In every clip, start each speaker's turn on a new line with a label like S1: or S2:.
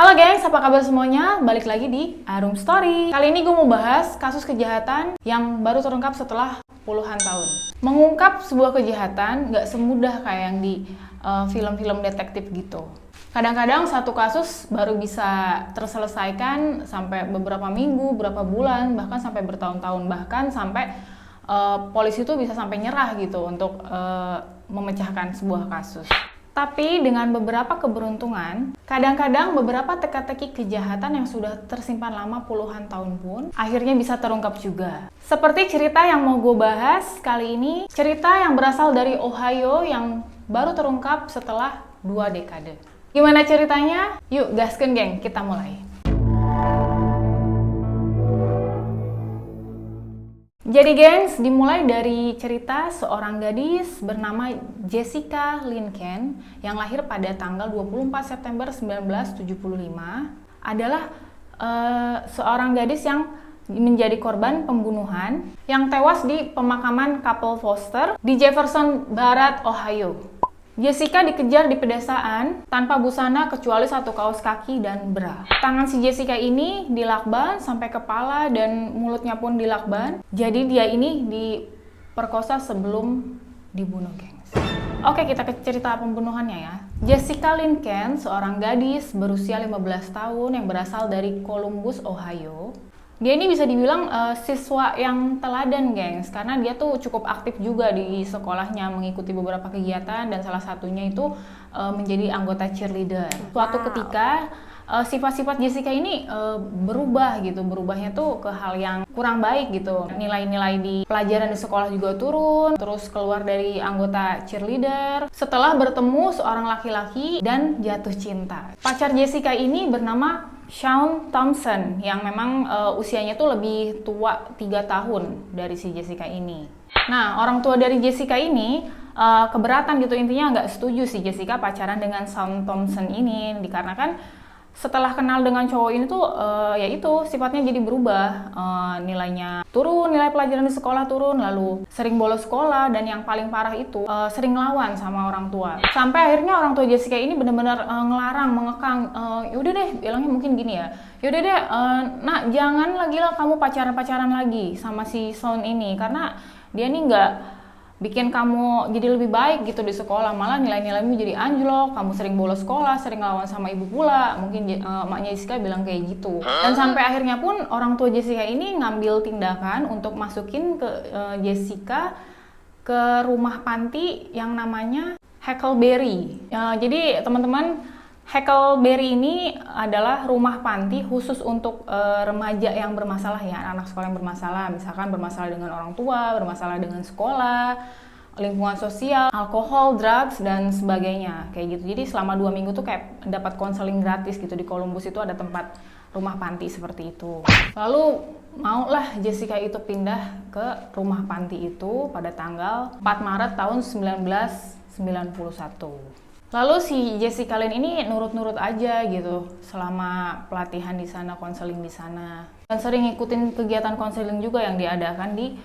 S1: Halo gengs, apa kabar semuanya? Balik lagi di Arum Story. Kali ini gue mau bahas kasus kejahatan yang baru terungkap setelah puluhan tahun. Mengungkap sebuah kejahatan gak semudah kayak yang di film-film detektif gitu. Kadang-kadang satu kasus baru bisa terselesaikan sampai beberapa minggu, beberapa bulan, bahkan sampai bertahun-tahun. Bahkan sampai polisi itu bisa sampai nyerah gitu untuk memecahkan sebuah kasus. Tapi dengan beberapa keberuntungan, kadang-kadang beberapa teka-teki kejahatan yang sudah tersimpan lama puluhan tahun pun akhirnya bisa terungkap juga. Seperti cerita yang mau gue bahas kali ini, cerita yang berasal dari Ohio yang baru terungkap setelah 2 dekade. Gimana ceritanya? Yuk gaskeun geng, kita mulai. Jadi gengs, dimulai dari cerita seorang gadis bernama Jessica Lynn Kent yang lahir pada tanggal 24 September 1975 adalah seorang gadis yang menjadi korban pembunuhan yang tewas di pemakaman Couple Foster di Jefferson Barat, Ohio. Jessica dikejar di pedesaan tanpa busana kecuali satu kaos kaki dan bra. Tangan si Jessica ini dilakban sampai kepala dan mulutnya pun dilakban. Jadi dia ini diperkosa sebelum dibunuh, gengs. Oke, kita ke cerita pembunuhannya ya. Jessica Lynn Kent, seorang gadis berusia 15 tahun yang berasal dari Columbus, Ohio. Dia ini bisa dibilang siswa yang teladan, gengs, karena dia tuh cukup aktif juga di sekolahnya, mengikuti beberapa kegiatan dan salah satunya itu menjadi anggota cheerleader. Suatu ketika sifat-sifat Jessica ini berubah gitu, berubahnya tuh ke hal yang kurang baik gitu. Nilai-nilai di pelajaran di sekolah juga turun, terus keluar dari anggota cheerleader setelah bertemu seorang laki-laki dan jatuh cinta. Pacar Jessica ini bernama Shawn Thompson yang memang usianya tuh lebih tua 3 tahun dari si Jessica ini. Nah, orang tua dari Jessica ini keberatan gitu, intinya nggak setuju si Jessica pacaran dengan Shawn Thompson ini dikarenakan setelah kenal dengan cowok ini tuh ya itu sifatnya jadi berubah, nilainya turun, nilai pelajaran di sekolah turun, lalu sering bolos sekolah dan yang paling parah itu sering ngelawan sama orang tua. Sampai akhirnya orang tua Jessica ini benar-benar ngelarang, mengekang, yaudah deh, bilangnya mungkin gini ya, yaudah deh, nak jangan lagi lah kamu pacaran-pacaran lagi sama si Shawn ini karena dia nih nggak bikin kamu jadi lebih baik gitu di sekolah, malah nilai-nilaimu jadi anjlok, kamu sering bolos sekolah, sering lawan sama ibu pula, mungkin maknya Jessica bilang kayak gitu. Dan sampai akhirnya pun orang tua Jessica ini ngambil tindakan untuk masukin ke Jessica ke rumah panti yang namanya Huckleberry. Jadi teman-teman, Huckleberry ini adalah rumah panti khusus untuk remaja yang bermasalah ya, anak-anak sekolah yang bermasalah, misalkan bermasalah dengan orang tua, bermasalah dengan sekolah, lingkungan sosial, alkohol, drugs, dan sebagainya, kayak gitu. Jadi selama 2 minggu tuh kayak dapat konseling gratis gitu. Di Columbus itu ada tempat rumah panti seperti itu. Lalu maulah Jessica itu pindah ke rumah panti itu pada tanggal 4 Maret tahun 1991. Lalu si Jessica Lynn ini nurut-nurut aja gitu selama pelatihan di sana, konseling di sana. Dan sering ngikutin kegiatan konseling juga yang diadakan di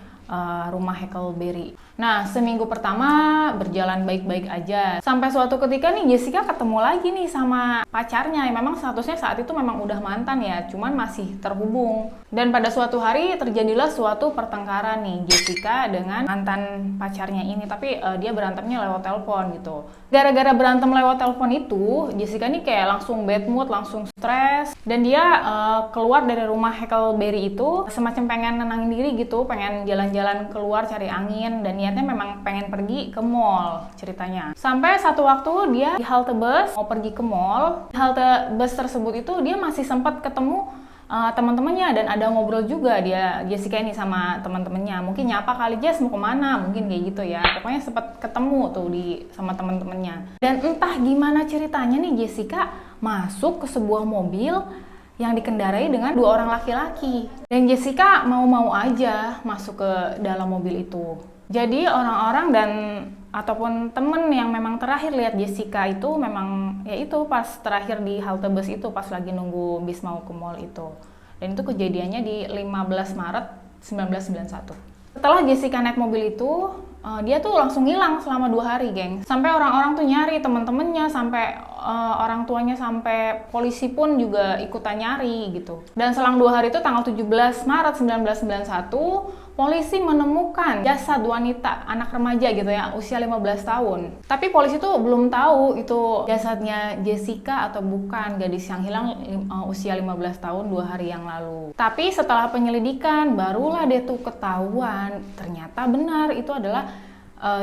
S1: rumah Huckleberry. Nah, seminggu pertama berjalan baik-baik aja. Sampai suatu ketika nih Jessica ketemu lagi nih sama pacarnya. Memang statusnya saat itu memang udah mantan ya, cuman masih terhubung. Dan pada suatu hari terjadilah suatu pertengkaran nih Jessica dengan mantan pacarnya ini. Tapi dia berantemnya lewat telepon gitu. Gara-gara berantem lewat telepon itu, Jessica nih kayak langsung bad mood, langsung stres. Dan dia keluar dari rumah Huckleberry itu semacam pengen nenangin diri gitu, pengen jalan-jalan keluar cari angin, dan niatnya memang pengen pergi ke mall ceritanya. Sampai satu waktu dia di halte bus mau pergi ke mall. Di halte bus tersebut itu dia masih sempat ketemu teman-temannya dan ada ngobrol juga dia Jessica ini sama teman-temannya. Mungkin nyapa kali, Jess mau kemana, mungkin kayak gitu ya. Pokoknya sempat ketemu tuh sama teman-temannya. Dan entah gimana ceritanya nih Jessica masuk ke sebuah mobil yang dikendarai dengan 2 orang laki-laki. Dan Jessica mau-mau aja masuk ke dalam mobil itu. Jadi orang-orang dan ataupun temen yang memang terakhir lihat Jessica itu memang ya itu pas terakhir di halte bus itu, pas lagi nunggu bis mau ke mall itu. Dan itu kejadiannya di 15 Maret 1991. Setelah Jessica naik mobil itu, dia tuh langsung hilang selama 2 hari, geng. Sampai orang-orang tuh nyari temen-temennya, sampai orang tuanya sampai polisi pun juga ikutan nyari gitu. Dan selang 2 hari itu tanggal 17 Maret 1991, polisi menemukan jasad wanita anak remaja gitu ya, usia 15 tahun. Tapi polisi tuh belum tahu itu jasadnya Jessica atau bukan, gadis yang hilang usia 15 tahun 2 hari yang lalu. Tapi setelah penyelidikan barulah dia tuh ketahuan ternyata benar itu adalah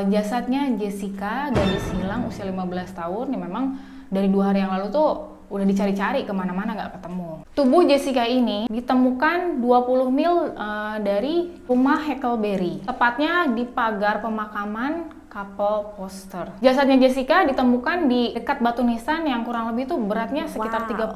S1: jasadnya Jessica, gadis hilang usia 15 tahun yang memang dari 2 hari yang lalu tuh udah dicari-cari kemana-mana nggak ketemu. Tubuh Jessica ini ditemukan 20 mil dari rumah Huckleberry, tepatnya di pagar pemakaman Couple Foster. Jasadnya Jessica ditemukan di dekat batu nisan yang kurang lebih tuh beratnya sekitar 30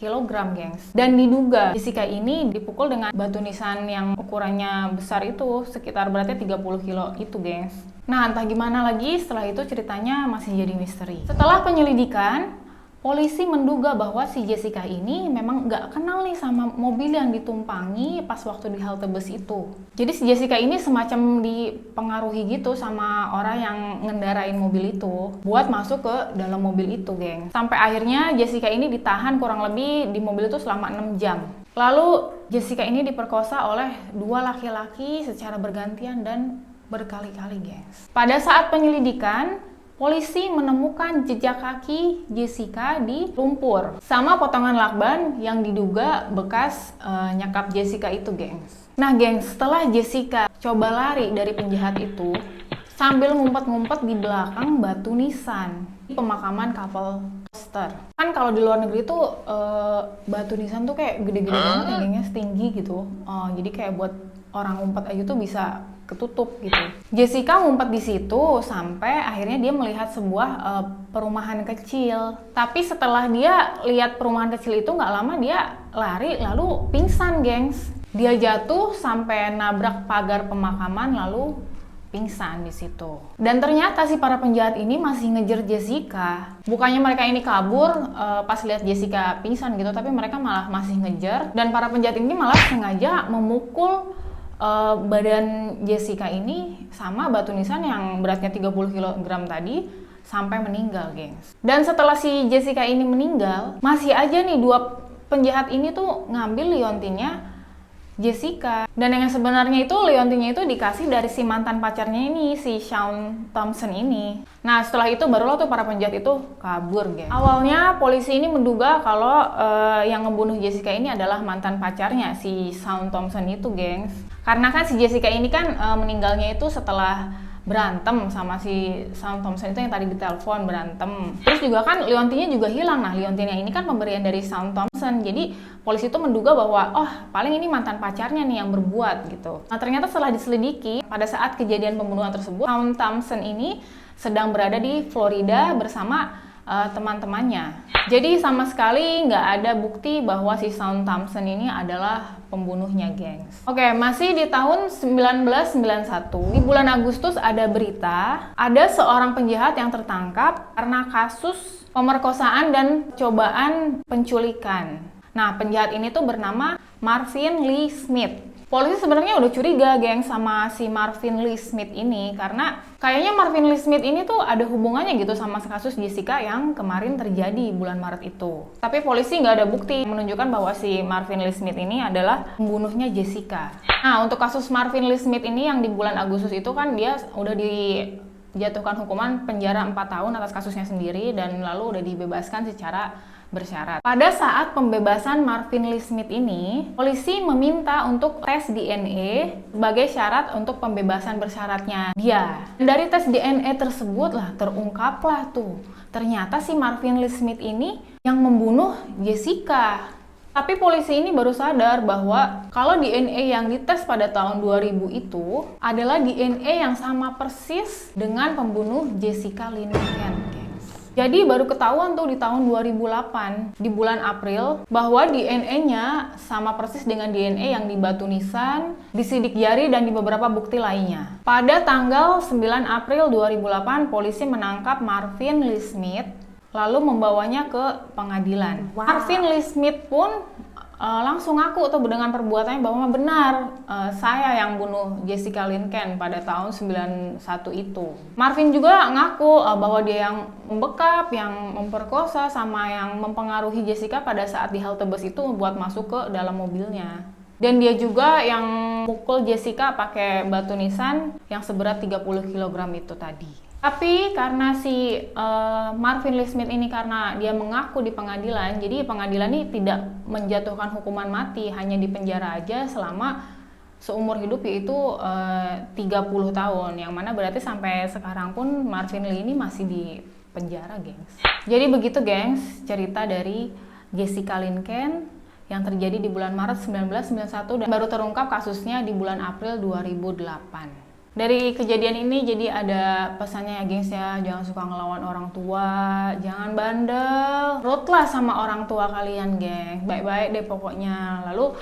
S1: kilogram, gengs. Dan diduga Jessica ini dipukul dengan batu nisan yang ukurannya besar itu, sekitar beratnya 30 kilo itu, gengs. Nah, entah gimana lagi setelah itu ceritanya masih jadi misteri. Setelah penyelidikan, polisi menduga bahwa si Jessica ini memang nggak kenal nih sama mobil yang ditumpangi pas waktu di halte bus itu. Jadi si Jessica ini semacam dipengaruhi gitu sama orang yang ngendarain mobil itu buat masuk ke dalam mobil itu, geng. Sampai akhirnya Jessica ini ditahan kurang lebih di mobil itu selama 6 jam. Lalu Jessica ini diperkosa oleh 2 laki-laki secara bergantian dan berkali-kali, gengs. Pada saat penyelidikan, polisi menemukan jejak kaki Jessica di lumpur sama potongan lakban yang diduga bekas nyekap Jessica itu, gengs. Nah, gengs, setelah Jessica coba lari dari penjahat itu sambil ngumpet-ngumpet di belakang batu nisan di pemakaman Couple Foster. Kan kalau di luar negeri tuh batu nisan tuh kayak gede-gede banget ya, gengnya, setinggi gitu. Jadi kayak buat orang ngumpet aja tuh bisa ketutup gitu. Jessica ngumpet di situ sampai akhirnya dia melihat sebuah perumahan kecil. Tapi setelah dia lihat perumahan kecil itu nggak lama dia lari lalu pingsan, gengs. Dia jatuh sampai nabrak pagar pemakaman lalu pingsan di situ. Dan ternyata si para penjahat ini masih ngejar Jessica. Bukannya mereka ini kabur pas lihat Jessica pingsan gitu, tapi mereka malah masih ngejar. Dan para penjahat ini malah sengaja memukul badan Jessica ini sama batu nisan yang beratnya 30 kg tadi sampai meninggal, gengs. Dan setelah si Jessica ini meninggal, masih aja nih 2 penjahat ini tuh ngambil liontinnya Jessica. Dan yang sebenarnya itu liontinnya itu dikasih dari si mantan pacarnya ini, si Shaun Thompson ini. Nah, setelah itu barulah tuh para penjahat itu kabur, gengs. Awalnya polisi ini menduga kalau yang ngebunuh Jessica ini adalah mantan pacarnya, si Shaun Thompson itu, gengs. Karena kan si Jessica ini kan meninggalnya itu setelah berantem sama si Shaun Thompson itu yang tadi ditelepon berantem. Terus juga kan liontinnya juga hilang. Nah, liontinnya ini kan pemberian dari Shaun Thompson. Jadi polisi itu menduga bahwa paling ini mantan pacarnya nih yang berbuat gitu. Nah, ternyata setelah diselidiki pada saat kejadian pembunuhan tersebut, Shaun Thompson ini sedang berada di Florida bersama teman-temannya. Jadi sama sekali nggak ada bukti bahwa si Shaun Thompson ini adalah pembunuhnya, gengs. Oke, masih di tahun 1991, di bulan Agustus ada berita, ada seorang penjahat yang tertangkap karena kasus pemerkosaan dan cobaan penculikan. Nah, penjahat ini tuh bernama Marvin Lee Smith. Polisi sebenarnya udah curiga, geng, sama si Marvin Lee Smith ini karena kayaknya Marvin Lee Smith ini tuh ada hubungannya gitu sama kasus Jessica yang kemarin terjadi bulan Maret itu. Tapi polisi nggak ada bukti menunjukkan bahwa si Marvin Lee Smith ini adalah pembunuhnya Jessica. Nah, untuk kasus Marvin Lee Smith ini yang di bulan Agustus itu kan dia udah dijatuhkan hukuman penjara 4 tahun atas kasusnya sendiri dan lalu udah dibebaskan secara bersyarat. Pada saat pembebasan Marvin Lee Smith ini, polisi meminta untuk tes DNA sebagai syarat untuk pembebasan bersyaratnya dia. Dari tes DNA tersebut lah terungkaplah tuh, ternyata si Marvin Lee Smith ini yang membunuh Jessica. Tapi polisi ini baru sadar bahwa kalau DNA yang dites pada tahun 2000 itu adalah DNA yang sama persis dengan pembunuh Jessica Lincoln. Jadi baru ketahuan tuh di tahun 2008 di bulan April bahwa DNA-nya sama persis dengan DNA yang di batu nisan, di sidik jari dan di beberapa bukti lainnya. Pada tanggal 9 April 2008 polisi menangkap Marvin Lee Smith lalu membawanya ke pengadilan. Marvin Lee Smith pun langsung ngaku tuh dengan perbuatannya bahwa benar saya yang bunuh Jessica Lincoln pada tahun 91 itu. Marvin juga ngaku bahwa dia yang membekap, yang memperkosa, sama yang mempengaruhi Jessica pada saat di halte bus itu buat masuk ke dalam mobilnya. Dan dia juga yang mukul Jessica pakai batu nisan yang seberat 30 kg itu tadi. Tapi karena si Marvin Lee Smith ini karena dia mengaku di pengadilan, jadi pengadilan ini tidak menjatuhkan hukuman mati, hanya dipenjara aja selama seumur hidup, yaitu 30 tahun, yang mana berarti sampai sekarang pun Marvin Lee ini masih di penjara, gengs. Jadi begitu, gengs, cerita dari Jessica Lincoln yang terjadi di bulan Maret 1991 dan baru terungkap kasusnya di bulan April 2008. Dari kejadian ini jadi ada pesannya ya, gengs ya, jangan suka ngelawan orang tua, jangan bandel, nurutlah sama orang tua kalian, gengs, baik-baik deh pokoknya. Lalu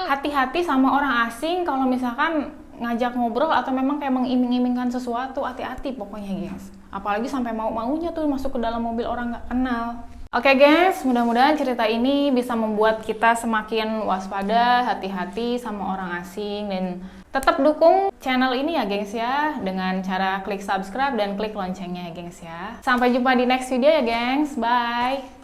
S1: hati-hati sama orang asing kalau misalkan ngajak ngobrol atau memang kayak mengiming-imingkan sesuatu, hati-hati pokoknya, gengs. Apalagi sampai mau-maunya tuh masuk ke dalam mobil orang nggak kenal. Oke, gengs, mudah-mudahan cerita ini bisa membuat kita semakin waspada, hati-hati sama orang asing, dan tetap dukung channel ini ya, gengs ya, dengan cara klik subscribe dan klik loncengnya ya, gengs ya. Sampai jumpa di next video ya, gengs. Bye!